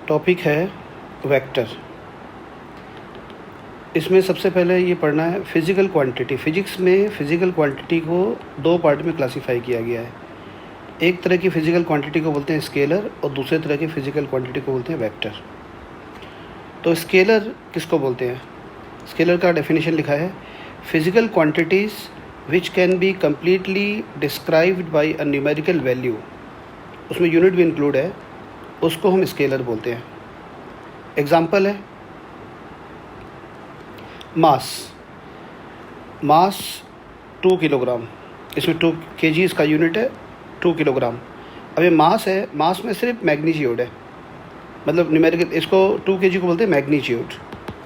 Topic है vector. इसमें सबसे पहले ये पढ़ना है फिज़िकल क्वांटिटी। फिजिक्स में फिज़िकल क्वांटिटी को दो पार्ट में क्लासीफाई किया गया है। एक तरह की फ़िज़िकल क्वांटिटी को बोलते हैं स्केलर और दूसरे तरह की फ़िज़िकल क्वांटिटी को बोलते हैं वेक्टर। तो स्केलर किसको बोलते हैं? स्केलर का डेफिनेशन लिखा है, physical quantities which can be completely described bye a numerical value, उसमें यूनिट भी इंक्लूड है, उसको हम स्केलर बोलते हैं। एग्जाम्पल है मास 2 किलोग्राम, इसमें 2 kg इसका यूनिट है 2 किलोग्राम। अब ये मास है, मास में सिर्फ मैग्नीट्यूड है, मतलब न्यूमेरिकल, इसको 2 kg को बोलते हैं मैग्नीट्यूड।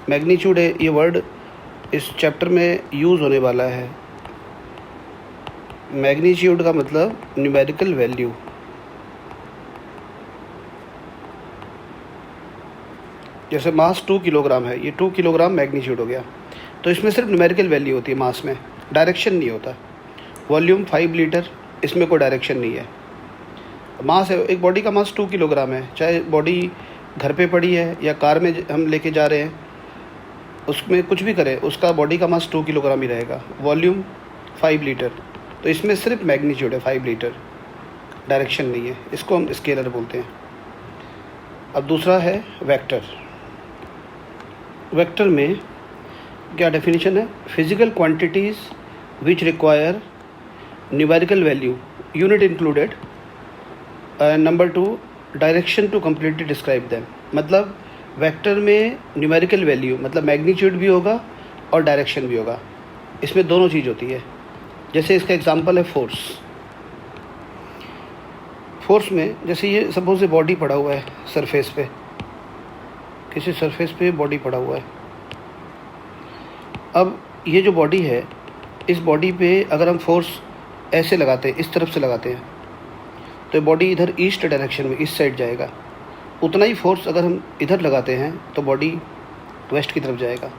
मैग्नीट्यूड है, ये वर्ड इस चैप्टर में यूज़ होने वाला है। मैग्नीट्यूड का मतलब न्यूमेरिकल वैल्यू। जैसे मास 2 किलोग्राम है, ये 2 किलोग्राम मैग्नीट्यूड हो गया। तो इसमें सिर्फ न्यूमेरिकल वैल्यू होती है, मास में डायरेक्शन नहीं होता। वॉल्यूम 5 लीटर, इसमें कोई डायरेक्शन नहीं है। मास है, एक बॉडी का मास 2 किलोग्राम है, चाहे बॉडी घर पे पड़ी है या कार में हम लेके जा रहे हैं, उसमें कुछ भी करें, उसका बॉडी का मास 2 किलोग्राम ही रहेगा। वॉल्यूम 5 लीटर, तो इसमें सिर्फ मैग्नीट्यूड है 5 लीटर, डायरेक्शन नहीं है, इसको हम स्केलर बोलते हैं। अब दूसरा है वेक्टर। वेक्टर में क्या डेफिनेशन है? Physical quantities which require numerical value, unit included, number 2 direction to completely describe them. मतलब वेक्टर में न्यूमेरिकल वैल्यू मतलब मैग्नीट्यूड भी होगा और डायरेक्शन भी होगा, इसमें दोनों चीज़ होती है। जैसे इसका एग्जांपल है फोर्स। फोर्स में जैसे ये सपोज बॉडी पड़ा हुआ है सरफेस पे, किसी सरफेस पे बॉडी पड़ा हुआ है। अब ये जो बॉडी है, इस बॉडी पे अगर हम फोर्स ऐसे लगाते हैं, इस तरफ से लगाते हैं, तो बॉडी इधर ईस्ट डायरेक्शन में इस साइड जाएगा। उतना ही फोर्स अगर हम इधर लगाते हैं तो बॉडी वेस्ट की तरफ जाएगा।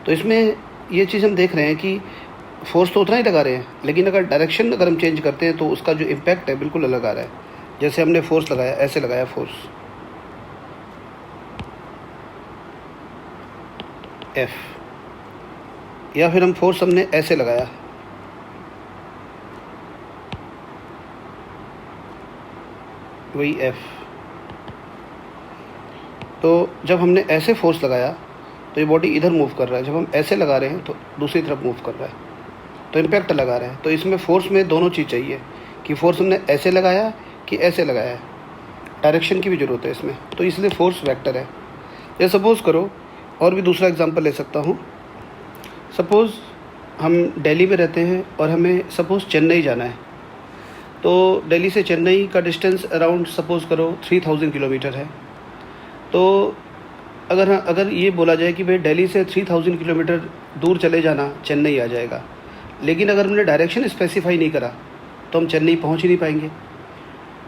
तो इसमें ये चीज़ हम देख रहे हैं कि फोर्स तो उतना ही लगा रहे हैं, लेकिन अगर डायरेक्शन अगर हम चेंज करते हैं तो उसका जो इम्पैक्ट है बिल्कुल अलग आ रहा है। जैसे हमने फोर्स लगाया, ऐसे लगाया फोर्स F, या फिर हम फोर्स हमने ऐसे लगाया, वही F। तो जब हमने ऐसे फोर्स लगाया तो ये बॉडी इधर मूव कर रहा है, जब हम ऐसे लगा रहे हैं तो दूसरी तरफ मूव कर रहा है, तो इम्पैक्ट लगा रहा है। तो इसमें फोर्स में दोनों चीज़ चाहिए कि फोर्स हमने ऐसे लगाया कि ऐसे लगाया है, डायरेक्शन की भी ज़रूरत है इसमें, तो इसलिए फोर्स वेक्टर है। ये सपोज़ करो, और भी दूसरा एग्जांपल ले सकता हूँ। सपोज़ हम दिल्ली में रहते हैं और हमें सपोज़ चेन्नई जाना है, तो दिल्ली से चेन्नई का डिस्टेंस अराउंड सपोज़ करो 3000 किलोमीटर है। तो अगर ये बोला जाए कि भाई दिल्ली से 3000 किलोमीटर दूर चले जाना, चेन्नई आ जाएगा, लेकिन अगर हमने डायरेक्शन स्पेसिफाई नहीं करा तो हम चेन्नई पहुंच ही नहीं पाएंगे।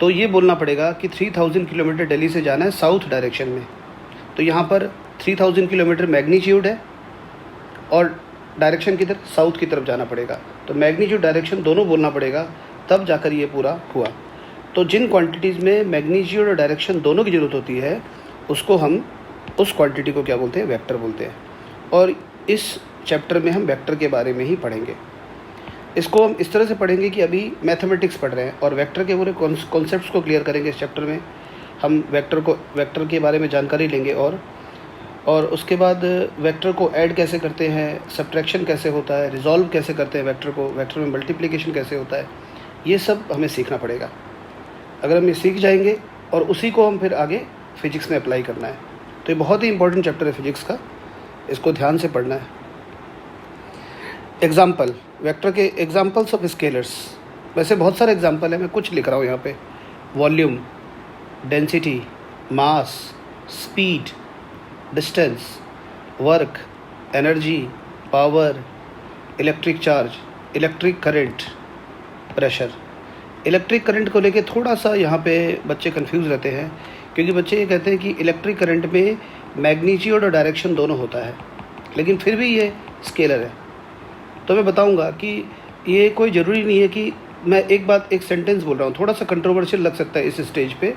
तो ये बोलना पड़ेगा कि 3000 किलोमीटर दिल्ली से जाना है साउथ डायरेक्शन में, तो यहाँ पर 3000 किलोमीटर मैग्नीट्यूड है और डायरेक्शन किधर, साउथ की तरफ जाना पड़ेगा। तो मैग्नीट्यूड डायरेक्शन दोनों बोलना पड़ेगा, तब जाकर ये पूरा हुआ। तो जिन क्वांटिटीज़ में मैग्नीट्यूड और डायरेक्शन दोनों की ज़रूरत होती है, उसको हम उस क्वांटिटी को क्या बोलते हैं? वेक्टर बोलते हैं। और इस चैप्टर में हम वेक्टर के बारे में ही पढ़ेंगे। इसको हम इस तरह से पढ़ेंगे कि अभी मैथमेटिक्स पढ़ रहे हैं और वेक्टर के पूरे कॉन्सेप्ट्स को क्लियर करेंगे। इस चैप्टर में हम वेक्टर के बारे में जानकारी लेंगे और उसके बाद वेक्टर को ऐड कैसे करते हैं, सब्ट्रैक्शन कैसे होता है, रिजॉल्व कैसे करते हैं वेक्टर को, वेक्टर में मल्टीप्लिकेशन कैसे होता है, ये सब हमें सीखना पड़ेगा। अगर हम ये सीख जाएंगे और उसी को हम फिर आगे फिजिक्स में अप्लाई करना है, तो ये बहुत ही इंपॉर्टेंट चैप्टर है फिजिक्स का, इसको ध्यान से पढ़ना है। एग्जाम्पल, वेक्टर के एग्जाम्पल्स ऑफ स्केलर्स। वैसे बहुत सारे एग्जाम्पल है, मैं कुछ लिख रहा हूँ यहाँ पे। Volume, density, mass, speed, distance, work, energy, power, electric charge, electric current, pressure. Electric current को लेके थोड़ा सा यहाँ पे बच्चे कंफ्यूज रहते हैं, क्योंकि बच्चे ये कहते हैं कि इलेक्ट्रिक करंट में मैग्नीट्यूड और डायरेक्शन दोनों होता है, लेकिन फिर भी ये स्केलर है। तो मैं बताऊंगा कि ये कोई ज़रूरी नहीं है कि मैं एक सेंटेंस बोल रहा हूँ, थोड़ा सा कंट्रोवर्शियल लग सकता है इस स्टेज पे,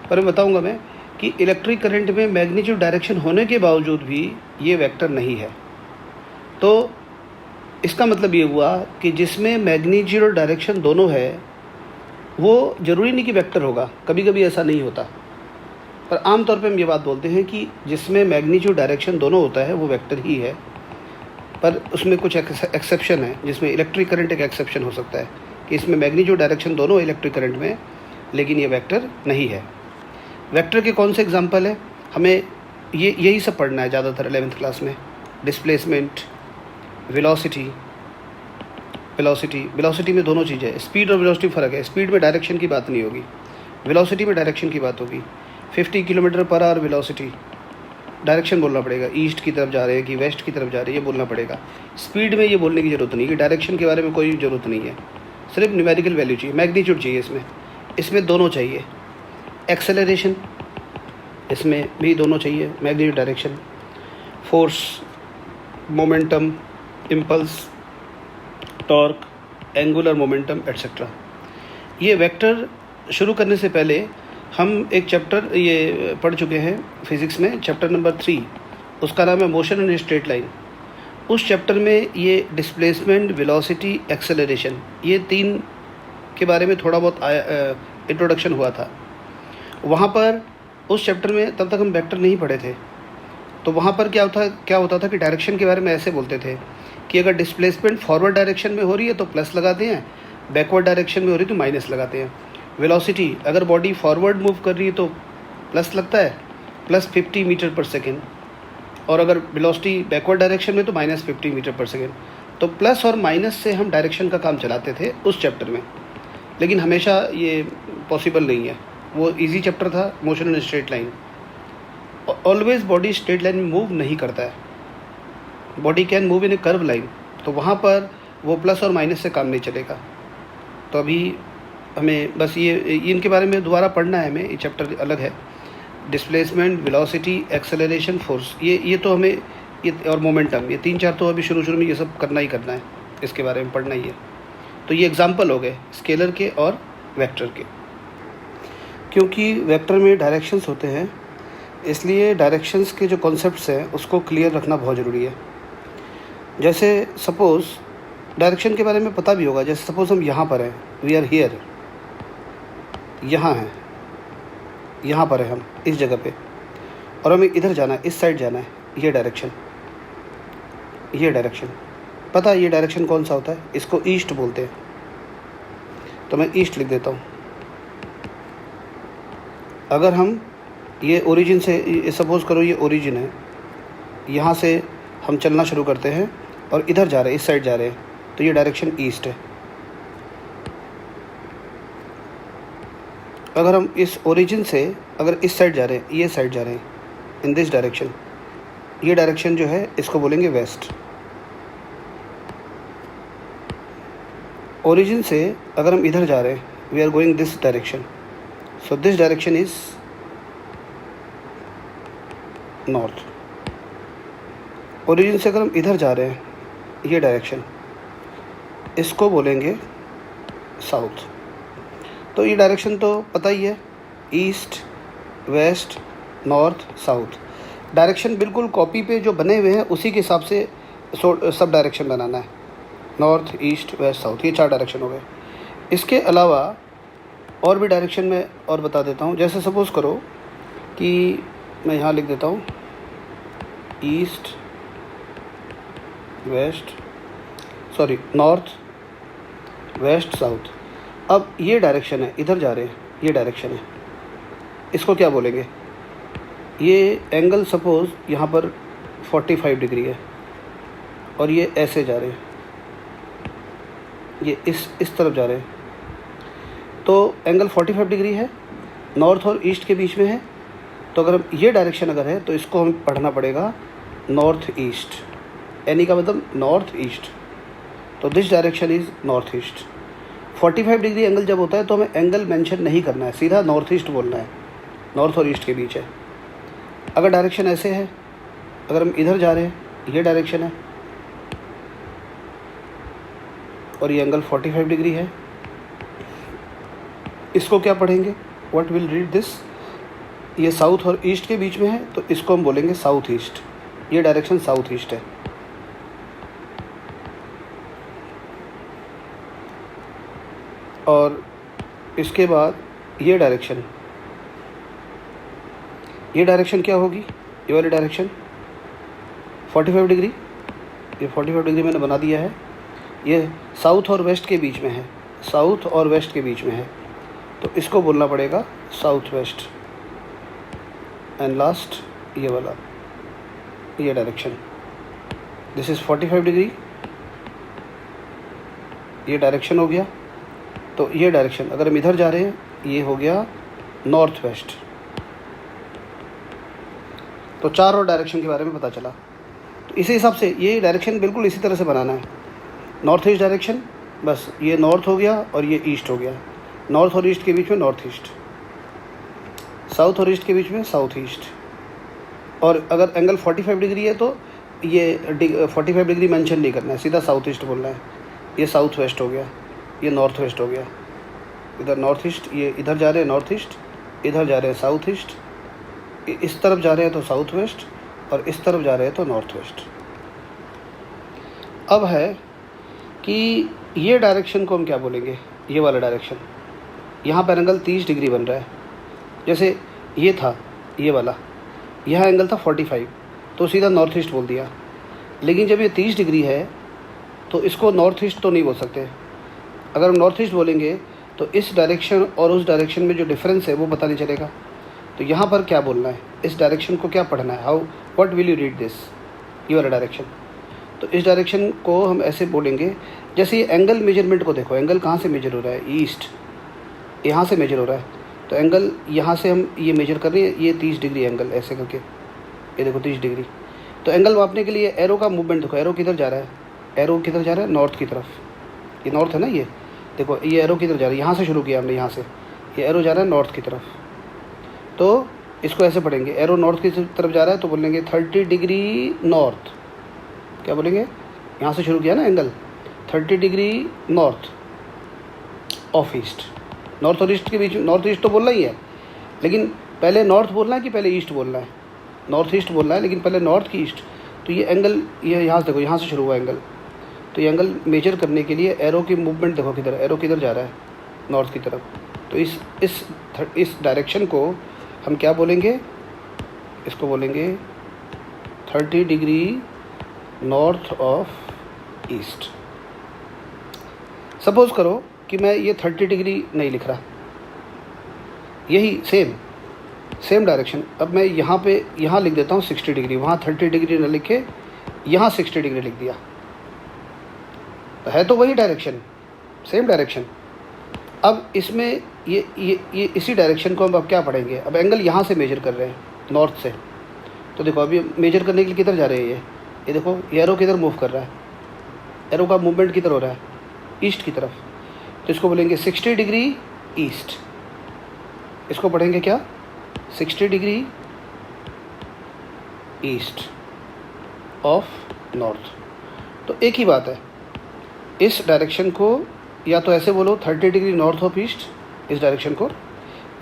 पर मैं बताऊंगा मैं कि इलेक्ट्रिक करंट में मैग्नीट्यूड डायरेक्शन होने के बावजूद भी ये वेक्टर नहीं है। तो इसका मतलब ये हुआ कि जिसमें मैग्नीट्यूड और डायरेक्शन दोनों है वो ज़रूरी नहीं कि वेक्टर होगा, कभी कभी ऐसा नहीं होता, पर आमतौर पे हम ये बात बोलते हैं कि जिसमें मैग्नीट्यूड डायरेक्शन दोनों होता है वो वेक्टर ही है। पर उसमें कुछ एक्सेप्शन है, जिसमें इलेक्ट्रिक करंट एक एक्सेप्शन हो सकता है कि इसमें मैग्नीट्यूड डायरेक्शन दोनों इलेक्ट्रिक करंट में, लेकिन ये वेक्टर नहीं है। वेक्टर के कौन से एग्जांपल है, हमें यही सब पढ़ना है ज़्यादातर 11th क्लास में। डिस्प्लेसमेंट, वेलोसिटी में दोनों चीज़ें है। स्पीड और वेलोसिटी फ़र्क है, स्पीड में डायरेक्शन की बात नहीं होगी, वेलोसिटी में डायरेक्शन की बात होगी। 50 kilometre per our velocity, direction बोलना पड़ेगा, ईस्ट की तरफ जा रहे हैं कि वेस्ट की तरफ जा रहे हैं, ये बोलना पड़ेगा। स्पीड में ये बोलने की ज़रूरत नहीं कि डायरेक्शन के बारे में कोई ज़रूरत नहीं है, सिर्फ न्यूमेरिकल वैल्यू चाहिए, मैग्नीट्यूड चाहिए इसमें दोनों चाहिए। एक्सेलरेशन, इसमें भी दोनों चाहिए, magnitude direction. Force, momentum, impulse, torque, angular momentum etcetera. ये वेक्टर शुरू करने से पहले हम एक चैप्टर ये पढ़ चुके हैं फिज़िक्स में, चैप्टर नंबर 3, उसका नाम है मोशन इन स्ट्रेट लाइन। उस चैप्टर में ये डिस्प्लेसमेंट, वेलोसिटी, एक्सेलरेशन, ये 3 के बारे में थोड़ा बहुत इंट्रोडक्शन हुआ था। वहाँ पर उस चैप्टर में तब तक हम वेक्टर नहीं पढ़े थे, तो वहाँ पर क्या होता था कि डायरेक्शन के बारे में ऐसे बोलते थे कि अगर डिस्प्लेसमेंट फॉरवर्ड डायरेक्शन में हो रही है तो प्लस लगाते हैं, बैकवर्ड डायरेक्शन में हो रही है तो माइनस लगाते हैं। वेलोसिटी, अगर बॉडी फॉरवर्ड मूव कर रही है तो प्लस लगता है, +50 मीटर पर सेकेंड, और अगर वेलोसिटी बैकवर्ड डायरेक्शन में तो -50 मीटर पर सेकेंड। तो प्लस और माइनस से हम डायरेक्शन का काम चलाते थे उस चैप्टर में, लेकिन हमेशा ये पॉसिबल नहीं है। वो इजी चैप्टर था, motion in straight line. Always body straight line में मूव नहीं करता है, body can move in A curve line, तो वहाँ पर वो प्लस और माइनस से काम नहीं चलेगा। तो अभी हमें बस ये इनके बारे में दोबारा पढ़ना है, हमें ये चैप्टर अलग है। डिस्प्लेसमेंट, वेलोसिटी, एक्सेलरेशन, फोर्स, ये तो हमें, ये और मोमेंटम, ये 3-4 तो अभी शुरू में ये सब करना ही करना है, इसके बारे में पढ़ना ही है। तो ये एग्जांपल हो गए स्केलर के और वेक्टर के। क्योंकि वेक्टर में डायरेक्शंस होते हैं, इसलिए डायरेक्शंस के जो कॉन्सेप्ट्स हैं उसको क्लियर रखना बहुत ज़रूरी है। जैसे सपोज़ डायरेक्शन के बारे में पता भी होगा, जैसे सपोज़ हम यहाँ पर हैं, वी आर हियर, यहाँ हैं, यहाँ पर है हम इस जगह पे, और हमें इधर जाना है, इस साइड जाना है, ये डायरेक्शन पता है। ये डायरेक्शन कौन सा होता है, इसको ईस्ट बोलते हैं, तो मैं ईस्ट लिख देता हूँ। अगर हम ये ओरिजिन से, सपोज़ करो ये ओरिजिन है, यहाँ से हम चलना शुरू करते हैं और इधर जा रहे हैं, इस साइड जा रहे हैं, तो ये डायरेक्शन ईस्ट है। अगर हम इस ओरिजिन से अगर इस साइड जा रहे हैं, ये साइड जा रहे हैं, इन दिस डायरेक्शन, ये डायरेक्शन जो है इसको बोलेंगे वेस्ट। ओरिजिन से अगर हम इधर जा रहे हैं, we are going this direction, so this direction is north. Origin से अगर हम इधर जा रहे हैं, ये डायरेक्शन, इसको बोलेंगे साउथ। तो ये डायरेक्शन तो पता ही है, east, west, north, south. Direction बिल्कुल कॉपी पे जो बने हुए हैं उसी के हिसाब से सब डायरेक्शन बनाना है, नॉर्थ, ईस्ट, वेस्ट, साउथ, ये 4 डायरेक्शन हो गए। इसके अलावा और भी डायरेक्शन में और बता देता हूँ। जैसे सपोज़ करो कि मैं यहाँ लिख देता हूँ east, west, sorry north, west, south. अब ये डायरेक्शन है, इधर जा रहे हैं, ये डायरेक्शन है, इसको क्या बोलेंगे? ये एंगल सपोज़ यहाँ पर 45 डिग्री है और ये ऐसे जा रहे हैं, ये इस तरफ जा रहे हैं, तो एंगल 45 डिग्री है, नॉर्थ और ईस्ट के बीच में है। तो अगर ये डायरेक्शन अगर है तो इसको हमें पढ़ना पड़ेगा नॉर्थ ईस्ट, यानी का मतलब नॉर्थ ईस्ट। तो this direction is north east. 45 degree angle जब होता है तो हमें एंगल मेंशन नहीं करना है, सीधा नॉर्थ ईस्ट बोलना है, नॉर्थ और ईस्ट के बीच है। अगर डायरेक्शन ऐसे है, अगर हम इधर जा रहे हैं, ये डायरेक्शन है और ये एंगल 45 डिग्री है, इसको क्या पढ़ेंगे? What will read this? ये साउथ और ईस्ट के बीच में है, तो इसको हम बोलेंगे साउथ ईस्ट। ये डायरेक्शन साउथ ईस्ट है। और इसके बाद ये डायरेक्शन क्या होगी? ये वाली डायरेक्शन 45 डिग्री, ये 45 डिग्री मैंने बना दिया है। ये साउथ और वेस्ट के बीच में है, साउथ और वेस्ट के बीच में है, तो इसको बोलना पड़ेगा साउथ वेस्ट। एंड लास्ट ये वाला, ये डायरेक्शन, दिस इज़ 45 डिग्री, ये डायरेक्शन हो गया। तो ये डायरेक्शन अगर हम इधर जा रहे हैं, ये हो गया नॉर्थ वेस्ट। तो चार और डायरेक्शन के बारे में पता चला। तो इसी हिसाब से ये डायरेक्शन बिल्कुल इसी तरह से बनाना है। नॉर्थ ईस्ट डायरेक्शन, बस ये नॉर्थ हो गया और ये ईस्ट हो गया। नॉर्थ और ईस्ट के बीच में नॉर्थ ईस्ट, साउथ और ईस्ट के बीच में साउथ ईस्ट। और अगर एंगल 45 डिग्री है तो ये 45 डिग्री मेंशन नहीं करना है, सीधा साउथ ईस्ट बोलना है। ये साउथ वेस्ट हो गया, ये नॉर्थ वेस्ट हो गया। इधर नॉर्थ ईस्ट, ये इधर जा रहे हैं नॉर्थ ईस्ट, इधर जा रहे हैं साउथ ईस्ट, इस तरफ जा रहे हैं तो साउथ वेस्ट, और इस तरफ जा रहे हैं तो नॉर्थ वेस्ट। अब है कि ये डायरेक्शन को हम क्या बोलेंगे? ये वाला डायरेक्शन, यहाँ पर एंगल 30 डिग्री बन रहा है। जैसे ये था, ये वाला, यह एंगल था 45, तो सीधा नॉर्थ ईस्ट बोल दिया। लेकिन जब ये 30 डिग्री है तो इसको नॉर्थ ईस्ट तो नहीं बोल सकते। अगर हम नॉर्थ ईस्ट बोलेंगे तो इस डायरेक्शन और उस डायरेक्शन में जो डिफरेंस है वो पता नहीं चलेगा। तो यहाँ पर क्या बोलना है, इस डायरेक्शन को क्या पढ़ना है, how what will you read this, ये वाला डायरेक्शन। तो इस डायरेक्शन को हम ऐसे बोलेंगे, जैसे ये एंगल मेजरमेंट को देखो, एंगल कहाँ से मेजर हो रहा है? ईस्ट, यहाँ से मेजर हो रहा है। तो एंगल यहाँ से हम ये मेजर कर रहे हैं, ये 30 डिग्री एंगल, ऐसे करके ये देखो 30 डिग्री। तो एंगल मापने के लिए एरो का मूवमेंट देखो, एरो किधर जा रहा है? एरो किधर जा रहा है? नॉर्थ की तरफ। ये नॉर्थ है ना, ये देखो ये एरो किधर जा रहा है? यहाँ से शुरू किया हमने, यहाँ से ये एरो जा रहा है नॉर्थ की तरफ। तो इसको ऐसे पढ़ेंगे, एरो नॉर्थ की तरफ जा रहा है तो बोलेंगे 30 डिग्री नॉर्थ। क्या बोलेंगे? यहाँ से शुरू किया ना angle, 30 degree north of east. North और ईस्ट के बीच में, नॉर्थ ईस्ट तो बोलना ही है, लेकिन पहले नॉर्थ बोलना है कि पहले ईस्ट बोलना है? नॉर्थ ईस्ट बोलना है, लेकिन पहले नॉर्थ की ईस्ट। तो ये एंगल, ये यहाँ से देखो, यहाँ से शुरू हुआ एंगल। तो ये एंगल मेजर करने के लिए एरो की मूवमेंट देखो किधर, एरो किधर जा रहा है? नॉर्थ की तरफ। तो इस डायरेक्शन को हम क्या बोलेंगे? इसको बोलेंगे 30 degree north of east. Suppose करो कि मैं ये 30 डिग्री नहीं लिख रहा, यही सेम डायरेक्शन, अब मैं यहाँ लिख देता हूँ 60 डिग्री, वहाँ 30 डिग्री न लिखे, यहाँ 60 डिग्री लिख दिया। तो है तो वही डायरेक्शन, सेम डायरेक्शन। अब इसमें ये इसी डायरेक्शन को हम अब क्या पढ़ेंगे? अब एंगल यहाँ से मेजर कर रहे हैं नॉर्थ से। तो देखो अभी मेजर करने के लिए किधर जा रहे हैं? ये देखो, ये एरो किधर मूव कर रहा है? एरो का मूवमेंट किधर हो रहा है? ईस्ट की तरफ। तो इसको बोलेंगे 60 डिग्री ईस्ट। इसको पढ़ेंगे क्या? 60 डिग्री ईस्ट ऑफ नॉर्थ। तो एक ही बात है, इस डायरेक्शन को या तो ऐसे बोलो 30 डिग्री नॉर्थ ऑफ ईस्ट इस डायरेक्शन को,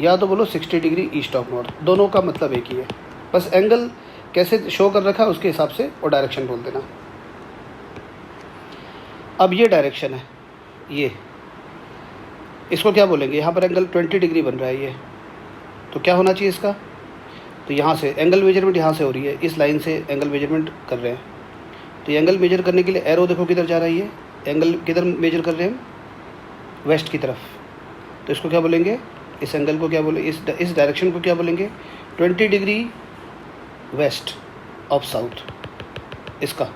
या तो बोलो 60 डिग्री ईस्ट ऑफ नॉर्थ। दोनों का मतलब एक ही है, बस एंगल कैसे शो कर रखा है उसके हिसाब से वो डायरेक्शन बोल देना। अब ये डायरेक्शन है, ये इसको क्या बोलेंगे? यहाँ पर एंगल 20 डिग्री बन रहा है ये, तो क्या होना चाहिए इसका? तो यहाँ से एंगल मेजरमेंट यहाँ से हो रही है, इस लाइन से एंगल मेजरमेंट कर रहे हैं। तो ये एंगल मेजर करने के लिए एरो देखो किधर जा रही है, एंगल किधर मेजर कर रहे हैं? वेस्ट की तरफ। तो इसको क्या बोलेंगे? इस एंगल को क्या बोले, इस डायरेक्शन को क्या बोलेंगे? 20 डिग्री वेस्ट ऑफ साउथ, इसका।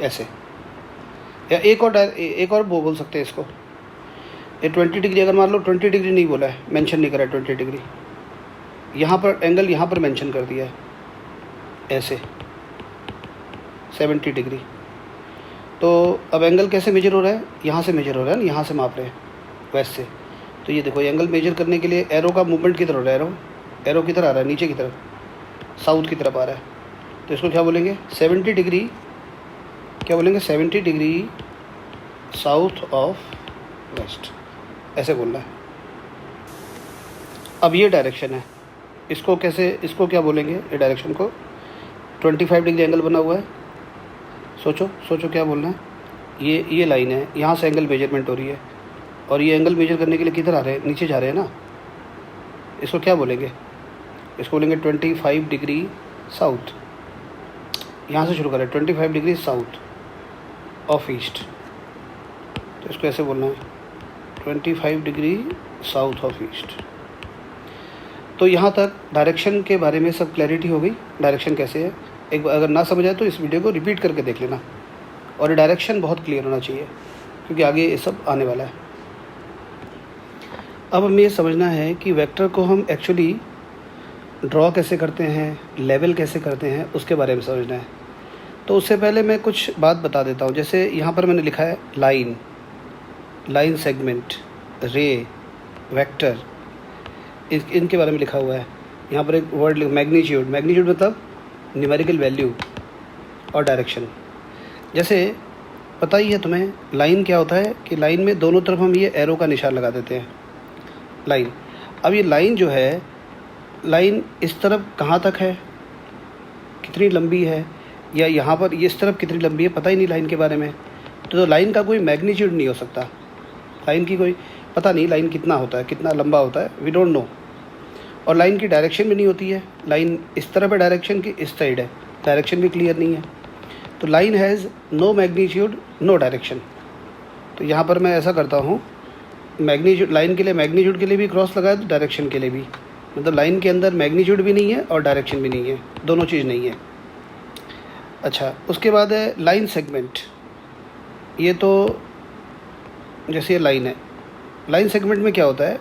ऐसे, या एक और बोल सकते हैं इसको। ये 20 डिग्री अगर मान लो 20 डिग्री नहीं बोला है, मेंशन नहीं करा है 20 डिग्री, यहाँ पर एंगल यहाँ पर मेंशन कर दिया है ऐसे 70 डिग्री। तो अब एंगल कैसे मेजर हो रहा है? यहाँ से मेजर हो रहा है ना, यहाँ से माप रहे हैं वेस्ट से। तो ये देखो एंगल मेजर करने के लिए एरो का मूवमेंट किधर हो रहा है? एरो किधर आ रहा है? नीचे की तरफ, साउथ की तरफ आ रहा है। तो इसको क्या बोलेंगे? 70 डिग्री, क्या बोलेंगे? 70 डिग्री साउथ ऑफ वेस्ट, ऐसे बोलना है। अब ये डायरेक्शन है, इसको क्या बोलेंगे, ये डायरेक्शन को 25 डिग्री एंगल बना हुआ है। सोचो क्या बोलना है। ये लाइन है, यहाँ से एंगल मेजरमेंट हो रही है और ये एंगल मेजर करने के लिए किधर आ रहे हैं, नीचे जा रहे हैं ना। इसको क्या बोलेंगे, इसको बोलेंगे 25 डिग्री साउथ। यहाँ से शुरू करें, 25 डिग्री साउथ ऑफ ईस्ट, तो इसको ऐसे बोलना है 25 डिग्री साउथ ऑफ ईस्ट। तो यहाँ तक डायरेक्शन के बारे में सब क्लैरिटी हो गई, डायरेक्शन कैसे है। एक बार अगर ना समझ आए तो इस वीडियो को रिपीट करके देख लेना, और ये डायरेक्शन बहुत क्लियर होना चाहिए क्योंकि आगे ये सब आने वाला है। अब हमें ये समझना है कि वेक्टर को हम एक्चुअली ड्रॉ कैसे करते हैं, लेवल कैसे करते हैं, उसके बारे में समझना है। तो उससे पहले मैं कुछ बात बता देता हूँ। जैसे यहाँ पर मैंने लिखा है लाइन सेगमेंट, रे, वेक्टर, इनके बारे में लिखा हुआ है। यहाँ पर एक वर्ड मैग्नीट्यूड मतलब न्यूमेरिकल वैल्यू, और डायरेक्शन। जैसे पता ही है तुम्हें लाइन क्या होता है कि लाइन में दोनों तरफ हम ये एरो का निशान लगा देते हैं, लाइन। अब ये लाइन जो है, लाइन इस तरफ कहाँ तक है, कितनी लंबी है, या यहाँ पर ये इस तरफ कितनी लंबी है, पता ही नहीं लाइन के बारे में। तो लाइन का कोई मैग्नीट्यूड नहीं हो सकता, लाइन की कोई पता नहीं लाइन कितना होता है, कितना लंबा होता है, वी डोंट नो। और लाइन की डायरेक्शन भी नहीं होती है, लाइन इस तरफ है डायरेक्शन की, इस साइड है, डायरेक्शन भी क्लियर नहीं है। तो line has no magnitude no direction. तो यहाँ पर मैं ऐसा करता हूँ, मैग्नीट्यूड लाइन के लिए, मैग्नीट्यूड के लिए भी क्रॉस लगाया तो डायरेक्शन के लिए भी, मतलब लाइन के अंदर मैग्नीट्यूड भी नहीं है और डायरेक्शन भी नहीं है, दोनों चीज़ नहीं है। अच्छा, उसके बाद है लाइन सेगमेंट। ये तो जैसे ये लाइन है, लाइन सेगमेंट में क्या होता है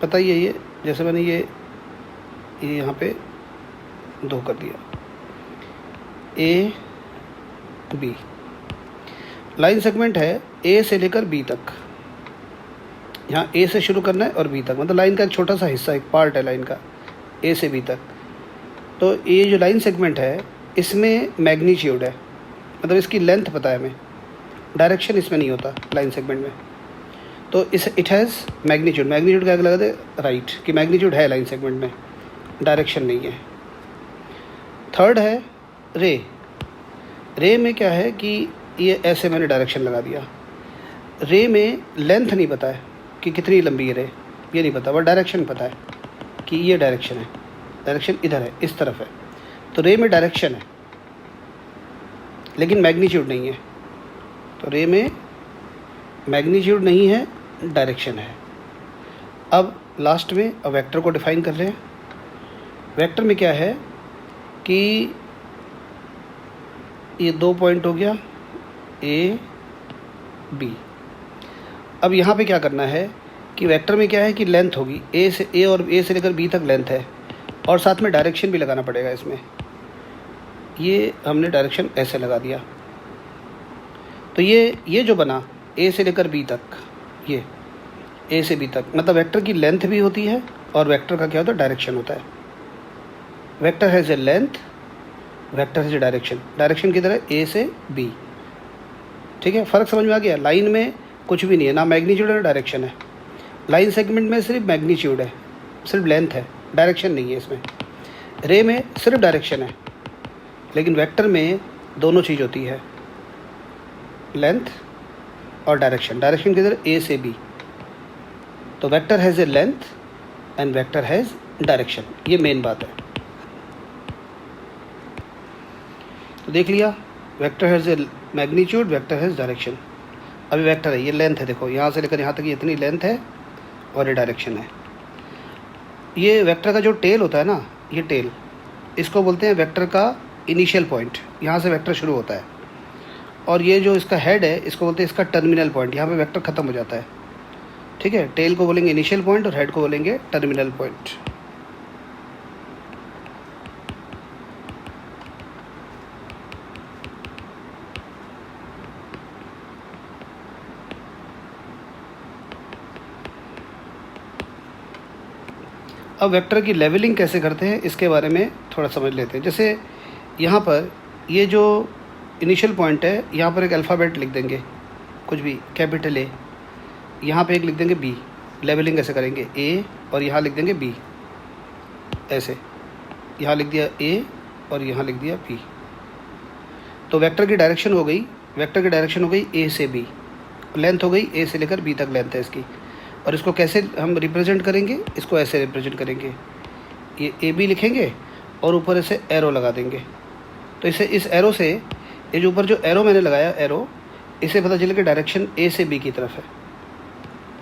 पता ही है। ये जैसे मैंने ये यहाँ पे दो कर दिया, ए बी। लाइन सेगमेंट है ए से लेकर बी तक, यहाँ ए से शुरू करना है और बी तक, मतलब लाइन का एक छोटा सा हिस्सा, एक पार्ट है लाइन का, ए से बी तक। तो ये जो लाइन सेगमेंट है इसमें मैग्नीट्यूड है, मतलब इसकी लेंथ पता है हमें, डायरेक्शन इसमें नहीं होता लाइन सेगमेंट में। तो इट हैज़ मैग्नीट्यूड का लगा दे राइट, कि मैग्नीट्यूड है लाइन सेगमेंट में, डायरेक्शन नहीं है। थर्ड है रे में क्या है कि ये ऐसे मैंने डायरेक्शन लगा दिया। रे में लेंथ नहीं पता है कि कितनी लंबी है रे, ये नहीं पता, बट डायरेक्शन पता है कि ये डायरेक्शन है, डायरेक्शन इधर है, इस तरफ है। तो रे में डायरेक्शन है लेकिन मैग्नीट्यूड नहीं है। तो रे में मैग्नीट्यूड नहीं है, डायरेक्शन है। अब लास्ट में अब वेक्टर को डिफाइन कर रहे हैं। वेक्टर में क्या है कि ये 2 पॉइंट हो गया ए बी। अब यहाँ पे क्या करना है कि वेक्टर में क्या है कि लेंथ होगी, ए से लेकर बी तक लेंथ है, और साथ में डायरेक्शन भी लगाना पड़ेगा इसमें। ये हमने डायरेक्शन ऐसे लगा दिया। तो ये जो बना ए से लेकर बी तक, ये ए से बी तक, मतलब वेक्टर की लेंथ भी होती है और वेक्टर का क्या होता है, डायरेक्शन होता है। Vector has a length, vector has a direction. Direction किधर है, ए से बी। ठीक है, फ़र्क समझ में आ गया। लाइन में कुछ भी नहीं है, ना मैग्नीट्यूड है ना डायरेक्शन है। लाइन सेगमेंट में सिर्फ मैग्नीट्यूड है, सिर्फ लेंथ है, डायरेक्शन नहीं है इसमें। रे में सिर्फ डायरेक्शन है, लेकिन वेक्टर में दोनों चीज़ होती है, लेंथ और डायरेक्शन। डायरेक्शन किधर, ए से बी। तो vector has a length and vector has direction, ये मेन बात है। तो देख लिया, vector has a magnitude, vector has direction. अभी वेक्टर है, ये लेंथ है, देखो यहाँ से लेकर यहाँ तक ये इतनी लेंथ है और ये डायरेक्शन है। ये वेक्टर का जो टेल होता है ना, ये टेल, इसको बोलते हैं वेक्टर का इनिशियल पॉइंट। यहाँ से वेक्टर शुरू होता है, और ये जो इसका हेड है इसको बोलते हैं इसका टर्मिनल पॉइंट। यहाँ पे वेक्टर ख़त्म हो जाता है। ठीक है, टेल को बोलेंगे इनिशियल पॉइंट और हेड को बोलेंगे टर्मिनल पॉइंट। अब वेक्टर की लेवलिंग कैसे करते हैं इसके बारे में थोड़ा समझ लेते हैं। जैसे यहाँ पर ये जो इनिशियल पॉइंट है, यहाँ पर एक अल्फ़ाबेट लिख देंगे, कुछ भी, कैपिटल ए। यहाँ पे एक लिख देंगे बी, लेवलिंग ऐसे करेंगे ए और यहाँ लिख देंगे बी, ऐसे यहाँ लिख दिया ए और यहाँ लिख दिया बी। तो वेक्टर की डायरेक्शन हो गई, वेक्टर की डायरेक्शन हो गई ए से बी, लेंथ हो गई ए से लेकर बी तक लेंथ है इसकी। और इसको कैसे हम रिप्रेजेंट करेंगे, इसको ऐसे रिप्रेजेंट करेंगे, ये ए बी लिखेंगे और ऊपर ऐसे एरो लगा देंगे। तो इसे इस एरो से, ये जो ऊपर जो एरो मैंने लगाया एरो, इसे पता चले कि डायरेक्शन ए से बी की तरफ है,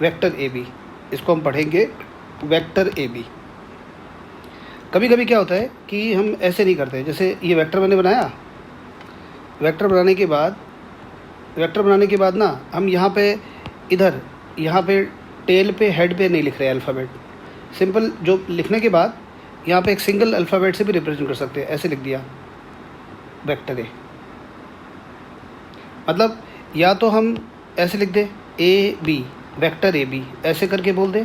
वेक्टर ए बी। इसको हम पढ़ेंगे वेक्टर ए बी। कभी कभी क्या होता है कि हम ऐसे नहीं करते, जैसे ये वेक्टर मैंने बनाया, वेक्टर बनाने के बाद ना हम यहाँ पे इधर यहाँ पे टेल पे हेड पे नहीं लिख रहे अल्फ़ाबेट, सिंपल जो लिखने के बाद यहाँ पे एक सिंगल अल्फ़ाबेट से भी रिप्रेजेंट कर सकते हैं। ऐसे लिख दिया वेक्टर ए, मतलब या तो हम ऐसे लिख दें A B, vector A B ऐसे करके बोल दें,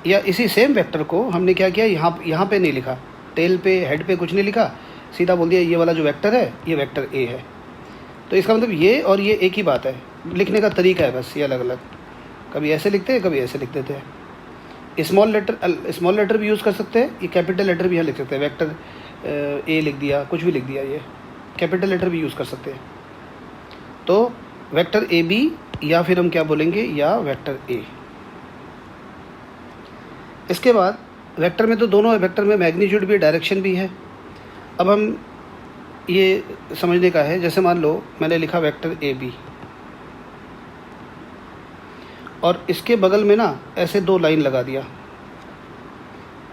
या इसी सेम वेक्टर को हमने क्या किया, यहाँ पे नहीं लिखा, टेल पे हेड पे कुछ नहीं लिखा, सीधा बोल दिया ये वाला जो वेक्टर है ये वेक्टर ए है। तो इसका मतलब ये और ये एक ही बात है, लिखने का तरीका है बस ये अलग अलग, कभी ऐसे लिखते हैं कभी ऐसे लिख देते हैं। स्मॉल लेटर भी यूज़ कर सकते हैं, ये कैपिटल लेटर भी यहाँ लिख सकते हैं, वेक्टर ए लिख दिया, कुछ भी लिख दिया, ये कैपिटल लेटर भी यूज़ कर सकते हैं। तो वेक्टर ए बी या फिर हम क्या बोलेंगे, या वेक्टर ए। इसके बाद वेक्टर में तो दोनों है, वेक्टर में मैग्नीट्यूड भी डायरेक्शन भी है। अब हम ये समझने का है, जैसे मान लो मैंने लिखा वेक्टर ए बी और इसके बगल में ना ऐसे दो लाइन लगा दिया,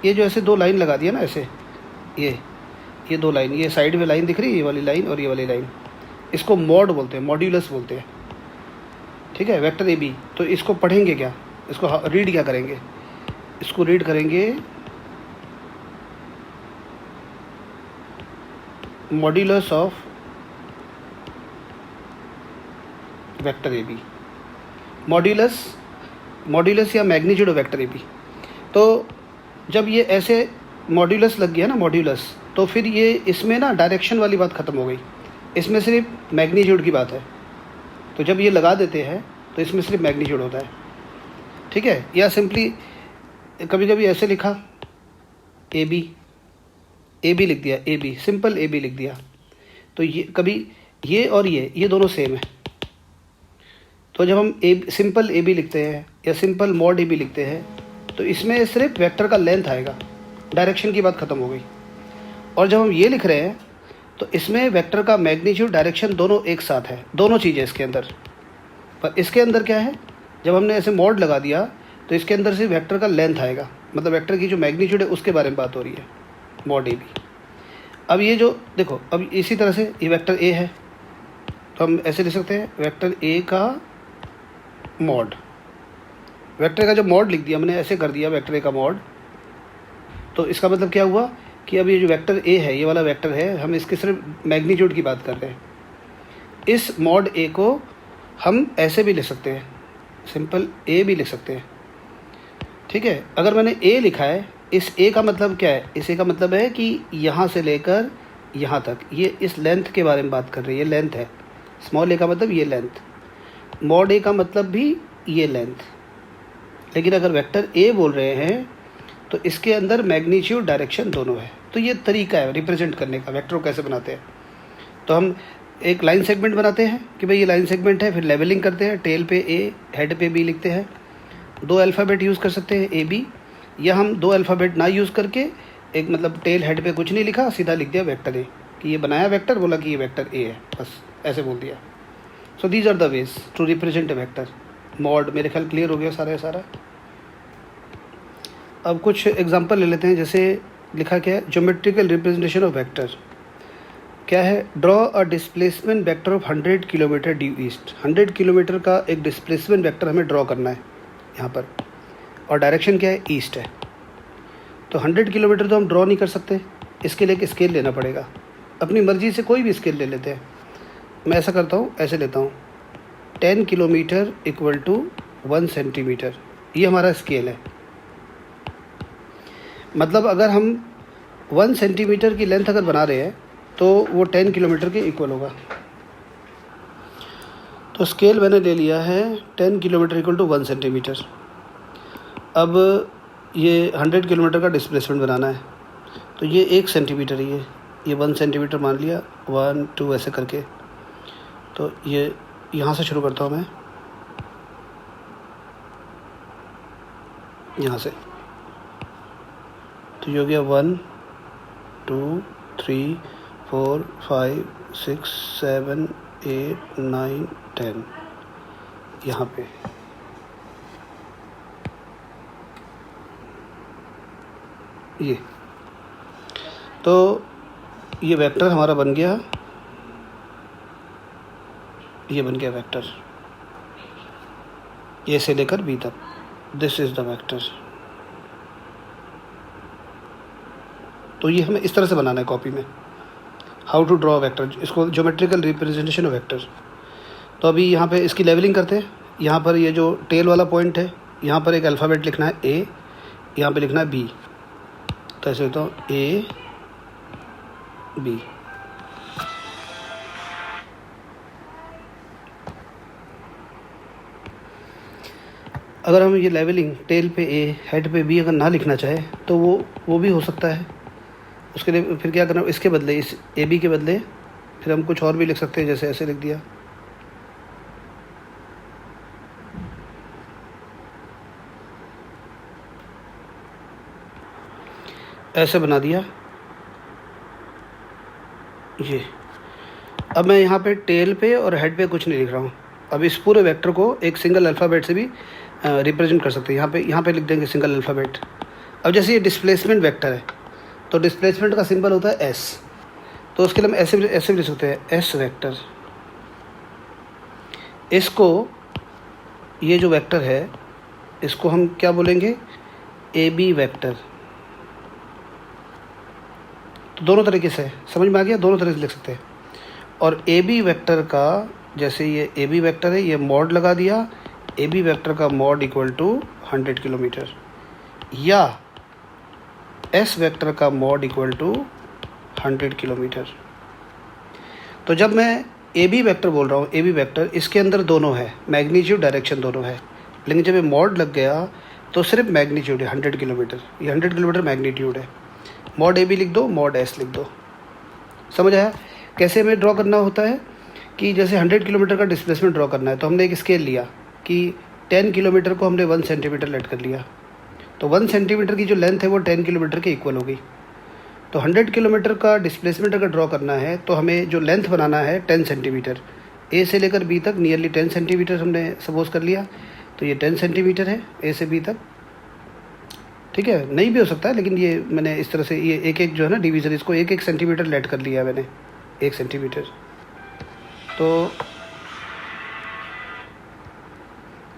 ये जो ऐसे दो लाइन लगा दिया ना ऐसे, ये दो लाइन, ये साइड में लाइन दिख रही है, ये वाली लाइन और ये वाली लाइन, इसको मॉड बोलते हैं, मॉड्यूलस बोलते हैं, ठीक है, वेक्टर ए बी। तो इसको पढ़ेंगे क्या, इसको रीड क्या करेंगे, इसको रीड करेंगे modulus of vector A B, modulus या magnitude of vector A B. तो जब ये ऐसे मॉड्यूलस लग गया ना, मॉड्यूलस, तो फिर ये इसमें ना डायरेक्शन वाली बात ख़त्म हो गई, इसमें सिर्फ मैग्नीट्यूड की बात है। तो जब ये लगा देते हैं तो इसमें सिर्फ मैग्नीट्यूड होता है, ठीक है। या सिंपली कभी कभी ऐसे लिखा ए बी लिख दिया, A B simple A B लिख दिया। तो ये कभी ये और ये दोनों सेम है। तो जब हम सिंपल ए बी लिखते हैं या सिंपल मॉड ए बी लिखते हैं तो इसमें सिर्फ वेक्टर का लेंथ आएगा, डायरेक्शन की बात ख़त्म हो गई। और जब हम ये लिख रहे हैं तो इसमें वेक्टर का मैग्नीट्यूड डायरेक्शन दोनों एक साथ है, दोनों चीज़ें इसके अंदर। पर इसके अंदर क्या है, जब हमने ऐसे मॉड लगा दिया तो इसके अंदर से वेक्टर का लेंथ आएगा, मतलब वेक्टर की जो मैग्नीट्यूड है उसके बारे में बात हो रही है, मॉड ए बी। अब ये जो देखो, अब इसी तरह से ये वेक्टर ए है तो हम ऐसे लिख सकते हैं वेक्टर ए का मॉड, वेक्टर का जो मॉड लिख दिया मैंने, ऐसे कर दिया वेक्टर ए का मॉड। तो इसका मतलब क्या हुआ कि अब ये जो वेक्टर ए है, ये वाला वेक्टर है, हम इसके सिर्फ मैग्नीट्यूड की बात कर रहे हैं। इस मॉड ए को हम ऐसे भी लिख सकते हैं, सिंपल ए भी लिख सकते हैं, ठीक है। अगर मैंने ए लिखा है, इस ए का मतलब क्या है, इस ए का मतलब है कि यहाँ से लेकर यहाँ तक, ये इस लेंथ के बारे में बात कर रही है, ये लेंथ है। स्मॉल ए का मतलब ये लेंथ, मॉड ए का मतलब भी ये लेंथ। लेकिन अगर वेक्टर ए बोल रहे हैं तो इसके अंदर मैग्नीट्यूड डायरेक्शन दोनों है। तो ये तरीका है रिप्रेजेंट करने का, वेक्टर को कैसे बनाते हैं। तो हम एक लाइन सेगमेंट बनाते हैं कि भाई ये लाइन सेगमेंट है, फिर लेवलिंग करते हैं, टेल पे ए हेड पे बी लिखते हैं। दो अल्फ़ाबेट यूज़ कर सकते हैं ए बी, या हम दो अल्फ़ाबेट ना यूज़ करके एक मतलब टेल हेड पे कुछ नहीं लिखा, सीधा लिख दिया वेक्टर ए, कि ये बनाया वेक्टर, बोला कि ये वेक्टर ए है, बस ऐसे बोल दिया। So these are the ways to represent a vector. Mod मेरे ख्याल क्लियर हो गया सारा। अब कुछ एग्जांपल ले लेते हैं, जैसे लिखा क्या है, ज्योमेट्रिकल रिप्रेजेंटेशन ऑफ वेक्टर क्या है, draw a displacement vector of 100 kilometre due east. 100 kilometre का एक डिस्प्लेसमेंट वेक्टर हमें ड्रॉ करना है यहाँ पर, और डायरेक्शन क्या है, ईस्ट है। तो 100 किलोमीटर तो हम ड्रॉ नहीं कर सकते, इसके लिए एक स्केल लेना पड़ेगा, अपनी मर्ज़ी से कोई भी स्केल ले लेते हैं। मैं ऐसा करता हूँ, ऐसे लेता हूँ 10 किलोमीटर इक्वल टू 1 सेंटीमीटर, ये हमारा स्केल है। मतलब अगर हम 1 सेंटीमीटर की लेंथ अगर बना रहे हैं तो वो 10 किलोमीटर के इक्वल होगा। तो स्केल मैंने ले लिया है 10 किलोमीटर इक्वल टू 1 सेंटीमीटर। अब ये 100 किलोमीटर का डिस्प्लेसमेंट बनाना है, तो ये 1 सेंटीमीटर ही है, ये 1 सेंटीमीटर मान लिया, 1 2 ऐसे करके। तो ये यहाँ से शुरू करता हूँ मैं, यहाँ से। तो ये हो गया 1 2 3 4 5 6 7 8 9 10, यहाँ पे। ये तो ये वेक्टर हमारा बन गया, ये बन गया वेक्टर, ए से लेकर बी तक। This is the vector. तो ये हमें इस तरह से बनाना है कॉपी में, हाउ टू ड्रॉ वेक्टर, इसको ज्योमेट्रिकल रिप्रेजेंटेशन ऑफ वेक्टर। तो अभी यहाँ पे इसकी लेवलिंग करते हैं। यहाँ पर ये जो टेल वाला पॉइंट है, यहाँ पर एक अल्फ़ाबेट लिखना है ए, यहाँ पे लिखना है बी। तो ऐसे होता है ए बी। अगर हम ये लेवलिंग टेल पे ए, हेड पे बी अगर ना लिखना चाहे तो वो भी हो सकता है। उसके लिए फिर क्या करना, इसके बदले, इस ए बी के बदले फिर हम कुछ और भी लिख सकते हैं, जैसे ऐसे लिख दिया। ऐसे बना दिया ये। अब मैं यहाँ पे टेल पे और हेड पे कुछ नहीं लिख रहा हूँ। अब इस पूरे वेक्टर को एक सिंगल अल्फ़ाबेट से भी रिप्रेजेंट कर सकते हैं। यहाँ पे लिख देंगे सिंगल अल्फ़ाबेट। अब जैसे ये डिस्प्लेसमेंट वेक्टर है, तो डिस्प्लेसमेंट का सिंबल होता है एस, तो उसके लिए हम ऐसे भी लिख सकते हैं, एस वेक्टर। इसको, ये जो वेक्टर है, इसको हम क्या बोलेंगे, ए बी वेक्टर। तो दोनों तरीके से समझ में आ गया, दोनों तरह से लिख सकते हैं। और ए बी वेक्टर का, जैसे ये ए बी वेक्टर है, ये मॉड लगा दिया, ए बी वेक्टर का मॉड इक्वल टू 100 किलोमीटर, या एस वेक्टर का मॉड इक्वल टू 100 किलोमीटर। तो जब मैं ए बी वेक्टर बोल रहा हूँ, ए बी वेक्टर, इसके अंदर दोनों है, मैग्नीट्यूड डायरेक्शन दोनों है। लेकिन जब ये मॉड लग गया तो सिर्फ मैग्नीट्यूड है 100 किलोमीटर, ये 100 किलोमीटर मैग्नीट्यूड है। मॉड ए बी लिख दो, मॉड एस लिख दो। समझ आया कैसे हमें ड्रॉ करना होता है? कि जैसे 100 किलोमीटर का डिस्प्लेसमेंट ड्रॉ करना है, तो हमने एक स्केल लिया कि 10 किलोमीटर को हमने 1 सेंटीमीटर लेट कर लिया, तो 1 सेंटीमीटर की जो लेंथ है वो 10 किलोमीटर के इक्वल हो गई। तो 100 किलोमीटर का डिस्प्लेसमेंट अगर ड्रॉ करना है तो हमें जो लेंथ बनाना है 10 सेंटीमीटर, ए से लेकर बी तक नियरली 10 सेंटीमीटर हमने सपोज कर लिया। तो ये 10 सेंटीमीटर है ए से बी तक, ठीक है। नहीं भी हो सकता है, लेकिन ये मैंने इस तरह से ये एक जो है ना डिवीज़न, इसको 1 सेंटीमीटर लेट कर लिया है मैंने, 1 सेंटीमीटर। तो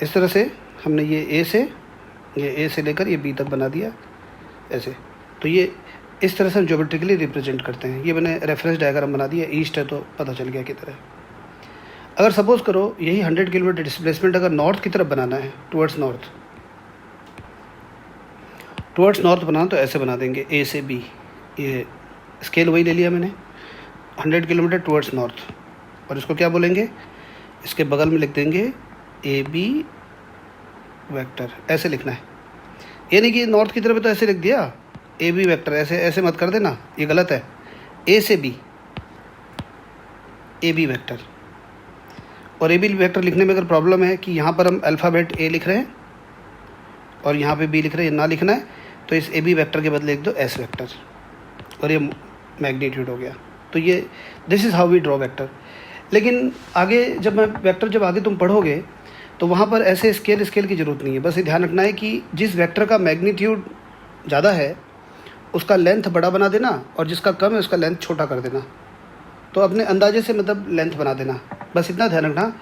इस तरह से हमने ये ए से लेकर ये बी तक बना दिया ऐसे। तो ये इस तरह से हम ज्योमेट्रिकली रिप्रेजेंट करते हैं। ये मैंने रेफरेंस डायग्राम बना दिया, ईस्ट है तो पता चल गया किधर है। अगर सपोज़ करो यही 100 किलोमीटर डिस्प्लेसमेंट अगर नॉर्थ की तरफ बनाना है, टुवर्ड्स नॉर्थ बनाना, तो ऐसे बना देंगे ए से बी। ये स्केल वही ले लिया मैंने, 100 किलोमीटर टुवर्ड्स नॉर्थ, और इसको क्या बोलेंगे, इसके बगल में लिख देंगे ए बी वेक्टर। ऐसे लिखना है, ये नहीं कि नॉर्थ की तरफ तो ऐसे लिख दिया ए बी वेक्टर, ऐसे मत कर देना, ये गलत है। ए से बी, ए बी वेक्टर। और ए बी वेक्टर लिखने में अगर प्रॉब्लम है कि यहाँ पर हम अल्फ़ाबेट ए लिख रहे हैं और यहाँ पे बी लिख रहे हैं, ना लिखना है, तो इस ए बी वेक्टर के बदले लिख दो एस वेक्टर, और ये मैग्नीट्यूड हो गया। तो ये this is how we draw vector. लेकिन आगे जब आगे तुम पढ़ोगे तो वहाँ पर ऐसे स्केल की ज़रूरत नहीं है। बस ये ध्यान रखना है कि जिस वेक्टर का मैग्नीट्यूड ज़्यादा है उसका लेंथ बड़ा बना देना, और जिसका कम है उसका लेंथ छोटा कर देना। तो अपने अंदाजे से मतलब लेंथ बना देना, बस इतना ध्यान रखना।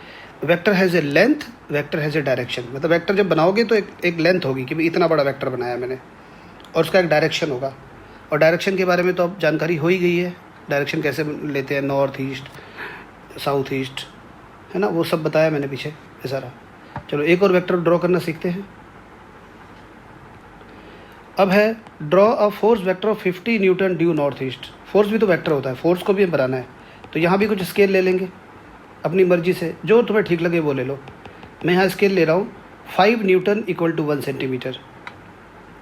Vector has a length, vector has a direction. मतलब वेक्टर जब बनाओगे तो एक लेंथ होगी कि भाई इतना बड़ा वेक्टर बनाया मैंने, और उसका एक डायरेक्शन होगा। और डायरेक्शन के बारे में तो अब जानकारी हो ही गई है, डायरेक्शन कैसे लेते हैं, नॉर्थ ईस्ट, साउथ ईस्ट, है ना, वो सब बताया मैंने पीछे ये सारा। चलो एक और वेक्टर ड्रॉ करना सीखते हैं। अब है draw a force vector of 50 Newton due north east. Force भी तो वेक्टर होता है, फोर्स को भी बनाना है, तो यहाँ भी कुछ स्केल ले लेंगे। अपनी मर्जी से जो तुम्हें ठीक लगे वो ले लो। मैं यहाँ स्केल ले रहा हूँ 5 न्यूटन इक्वल टू 1 सेंटीमीटर।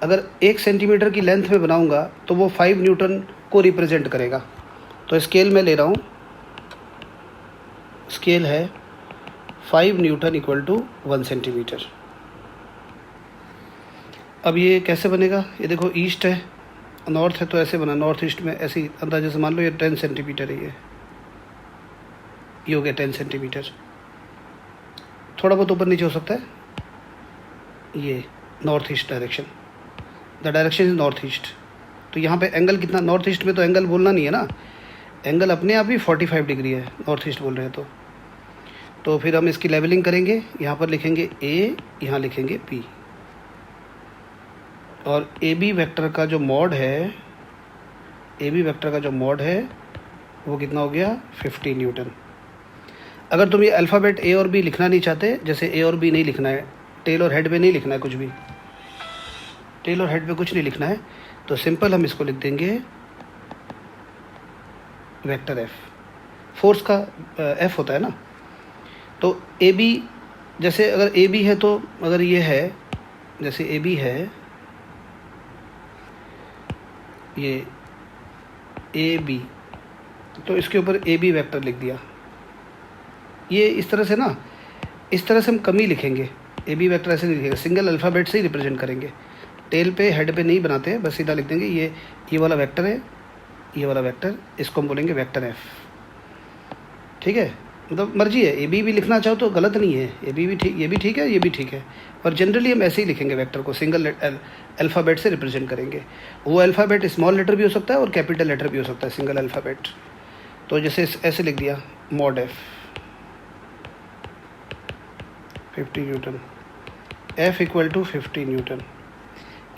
अगर 1 सेंटीमीटर की लेंथ में बनाऊँगा तो वो 5 न्यूटन को रिप्रेजेंट करेगा। तो स्केल में ले रहा हूँ, स्केल है 5 न्यूटन इक्वल टू 1 सेंटीमीटर। अब ये कैसे बनेगा, ये देखो ईस्ट है नॉर्थ है तो ऐसे बना, नॉर्थ ईस्ट में ऐसी अंदाजे से मान लो ये 10 सेंटीमीटर है, ये हो गया 10 सेंटीमीटर। थोड़ा बहुत ऊपर नीचे हो सकता है, ये north east direction, the direction is north east. तो यहाँ पे एंगल कितना, नॉर्थ ईस्ट में तो एंगल बोलना नहीं है ना, एंगल अपने आप ही 45 डिग्री है, नॉर्थ ईस्ट बोल रहे हैं तो फिर हम इसकी लेवलिंग करेंगे। यहाँ पर लिखेंगे ए, यहाँ लिखेंगे पी, और ए बी वेक्टर का जो मॉड है, ए बी वेक्टर का जो मॉड है वो कितना हो गया 50 न्यूटन। अगर तुम ये अल्फ़ाबेट ए और बी लिखना नहीं चाहते, जैसे ए और बी नहीं लिखना है, टेल और हेड पे नहीं लिखना है, कुछ भी टेल और हेड पे कुछ नहीं लिखना है, तो सिंपल हम इसको लिख देंगे वेक्टर एफ। फोर्स का एफ होता है ना, तो ए बी, जैसे अगर ए बी है तो अगर ये है, जैसे ए बी है ये ए बी, तो इसके ऊपर ए बी वेक्टर लिख दिया। ये इस तरह से ना, इस तरह से हम कम ही लिखेंगे, ए बी वेक्टर ऐसे नहीं लिखेंगे, सिंगल अल्फ़ाबेट से ही रिप्रेजेंट करेंगे, टेल पे हेड पे नहीं बनाते, बस सीधा लिख देंगे ये वाला वेक्टर है, ये वाला वेक्टर, इसको हम बोलेंगे वेक्टर एफ। ठीक है, मतलब मर्जी है, ए बी भी लिखना चाहो तो गलत नहीं है, ए बी भी ठीक, ये भी ठीक है, ये भी ठीक है, पर जनरली हम ऐसे ही लिखेंगे, वेक्टर को सिंगल अल्फ़ाबेट से रिप्रेजेंट करेंगे। वो अल्फ़ाबेट स्मॉल लेटर भी हो सकता है और कैपिटल लेटर भी हो सकता है, सिंगल अल्फ़ाबेट। तो जैसे ऐसे लिख दिया mod F 50 newton, F equal to 50 newton.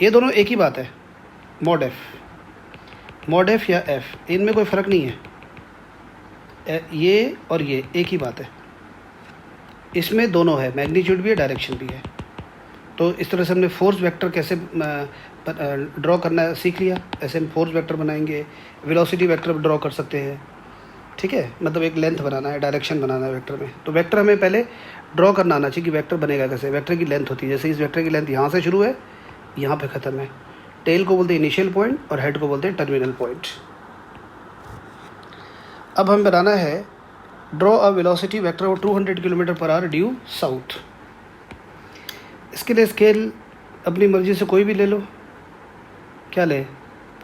ये दोनों एक ही बात है, मॉड एफ या एफ, इनमें कोई फ़र्क नहीं है, ये और ये एक ही बात है, इसमें दोनों है, मैग्नीट्यूड भी है, डायरेक्शन भी है। तो इस तरह से हमने फोर्स वेक्टर कैसे ड्रॉ करना सीख लिया, ऐसे हम फोर्स वेक्टर बनाएंगे, वेलोसिटी वेक्टर ड्रॉ कर सकते हैं। ठीक है, मतलब एक लेंथ बनाना है, डायरेक्शन बनाना है वेक्टर में, तो वेक्टर हमें पहले ड्रॉ करना आना चाहिए कि वेक्टर बनेगा कैसे। वेक्टर की लेंथ होती है, जैसे इस वेक्टर की लेंथ यहाँ से शुरू है, यहाँ पे ख़त्म है, टेल को बोलते हैं इनिशियल पॉइंट और हेड को बोलते हैं टर्मिनल पॉइंट। अब हमें बनाना है draw a velocity vector of 200 kilometre per our due south. इसके लिए स्केल अपनी मर्ज़ी से कोई भी ले लो, क्या ले,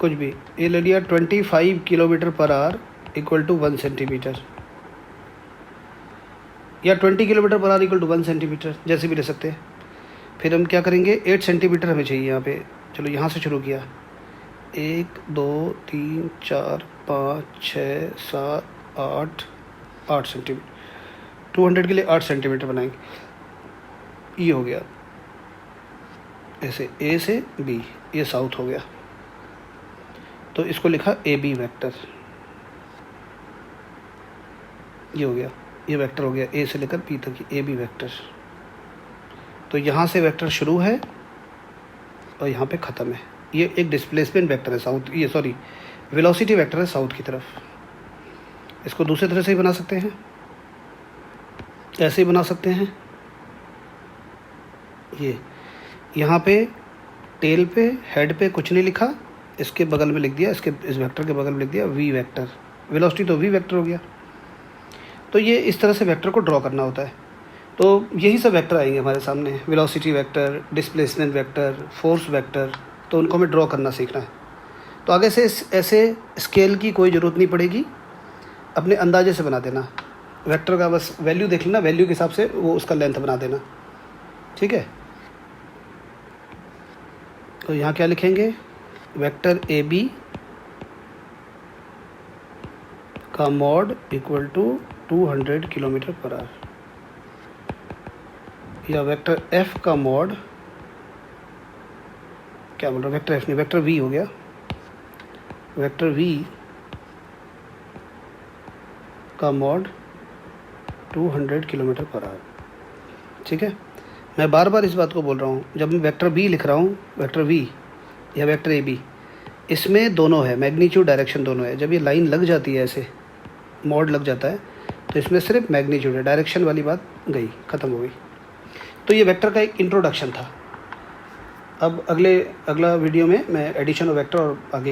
कुछ भी, ये ले लिया 25 kilometre per our equal to 1 centimetre, या 20 kilometre per our equal to 1 centimetre, जैसे भी ले सकते हैं। फिर हम क्या करेंगे, 8 सेंटीमीटर हमें चाहिए यहाँ पे, चलो यहाँ से शुरू किया, 1 2 3 4 5 6 7 8 सेंटीमीटर, 200 के लिए 8 सेंटीमीटर बनाएंगे। ये हो गया, ऐसे ए से बी, ये साउथ हो गया, तो इसको लिखा ए बी वेक्टर, ये हो गया, ये वेक्टर हो गया ए से लेकर बी तक, ए बी वेक्टर। तो यहाँ से वेक्टर शुरू है और यहाँ पे ख़त्म है, ये एक डिस्प्लेसमेंट वेक्टर है साउथ, ये सॉरी वेलोसिटी वेक्टर है साउथ की तरफ। इसको दूसरी तरह से ही बना सकते हैं, ऐसे ही बना सकते हैं, ये यहाँ पे टेल पे हेड पे कुछ नहीं लिखा, इसके बगल में लिख दिया, इसके इस वेक्टर के बगल में लिख दिया वी वेक्टर, वेलोसिटी तो वी वेक्टर हो गया। तो ये इस तरह से वेक्टर को ड्रॉ करना होता है। तो यही सब वेक्टर आएंगे हमारे सामने, velocity vector, displacement vector, force vector, तो उनको हमें ड्रॉ करना सीखना है। तो आगे से ऐसे स्केल की कोई ज़रूरत नहीं पड़ेगी, अपने अंदाजे से बना देना वेक्टर का, बस वैल्यू देख लेना, वैल्यू के हिसाब से वो उसका लेंथ बना देना। ठीक है, तो यहाँ क्या लिखेंगे, वेक्टर ए बी का mod equal to 200 kilometre per hour, या वेक्टर एफ का मॉड, क्या बोल रहा हूँ, वेक्टर एफ नहीं, वेक्टर वी हो गया, वेक्टर वी का मॉड 200 किलोमीटर पर आवर। ठीक है, मैं बार बार इस बात को बोल रहा हूँ, जब मैं वेक्टर बी लिख रहा हूँ, वेक्टर वी या वेक्टर ए बी, इसमें दोनों है, मैग्नीट्यूड डायरेक्शन दोनों है। जब ये लाइन लग जाती है, ऐसे मॉड लग जाता है, तो इसमें सिर्फ मैग्नीट्यूड है, डायरेक्शन वाली बात गई, ख़त्म हो गई। तो ये वेक्टर का एक इंट्रोडक्शन था। अब अगला वीडियो में मैं एडिशन ऑफ वेक्टर और आगे